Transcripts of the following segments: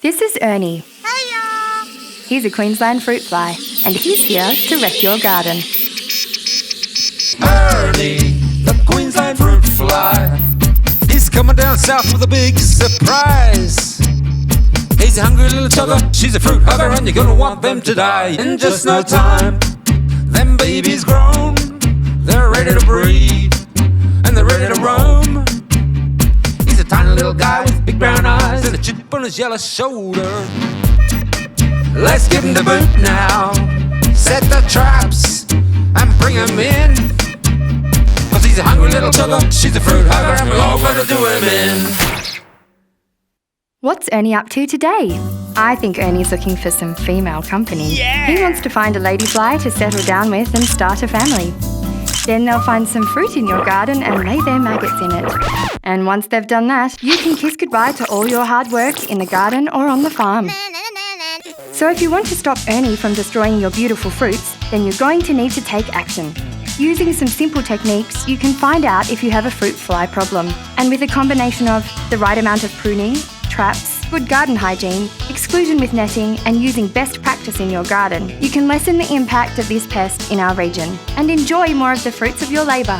This is Ernie. Hiya! He's a Queensland fruit fly, and he's here to wreck your garden. Ernie, the Queensland fruit fly. He's coming down south with a big surprise. He's a hungry little chugger, she's a fruit hugger, and you're gonna want them to die in just no time. Them babies grown, they're ready to breed, and they're ready to roam. He's a tiny little guy with big brown eyes and a chip on his yellow shoulder. Let's give him the boot now, set the traps and bring him in. Cause he's a hungry little chugger, she's a fruit hugger, and we're all gonna do him in. What's Ernie up to today? I think Ernie's looking for some female company. Yeah! He wants to find a lady fly to settle down with and start a family. Then they'll find some fruit in your garden and lay their maggots in it. And once they've done that, you can kiss goodbye to all your hard work in the garden or on the farm. So if you want to stop Ernie from destroying your beautiful fruits, then you're going to need to take action. Using some simple techniques, you can find out if you have a fruit fly problem. And with a combination of the right amount of pruning, traps, good garden hygiene, exclusion with netting, and using best practice in your garden, you can lessen the impact of this pest in our region and enjoy more of the fruits of your labour.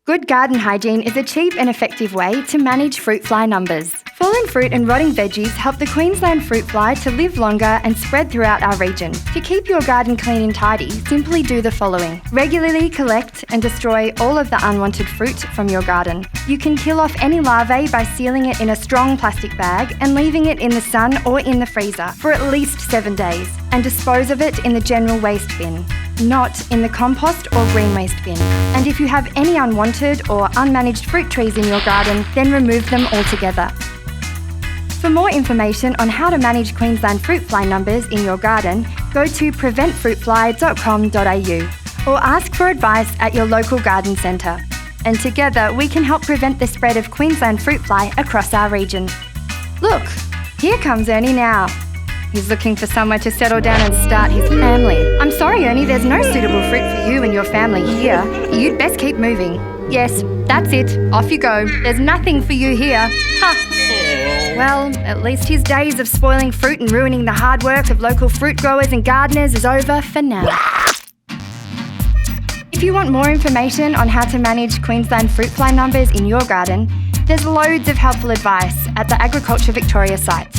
Good garden hygiene is a cheap and effective way to manage fruit fly numbers. Fallen fruit and rotting veggies help the Queensland fruit fly to live longer and spread throughout our region. To keep your garden clean and tidy, simply do the following. Regularly collect and destroy all of the unwanted fruit from your garden. You can kill off any larvae by sealing it in a strong plastic bag and leaving it in the sun or in the freezer for at least 7 days, and dispose of it in the general waste bin, not in the compost or green waste bin. And if you have any unwanted or unmanaged fruit trees in your garden, then remove them altogether. For more information on how to manage Queensland fruit fly numbers in your garden, go to preventfruitfly.com.au or ask for advice at your local garden centre. And together we can help prevent the spread of Queensland fruit fly across our region. Look, here comes Ernie now. He's looking for somewhere to settle down and start his family. I'm sorry, Ernie, there's no suitable fruit for you and your family here. You'd best keep moving. Yes, that's it. Off you go. There's nothing for you here. Ha! Well, at least his days of spoiling fruit and ruining the hard work of local fruit growers and gardeners is over for now. If you want more information on how to manage Queensland fruit fly numbers in your garden, there's loads of helpful advice at the Agriculture Victoria site.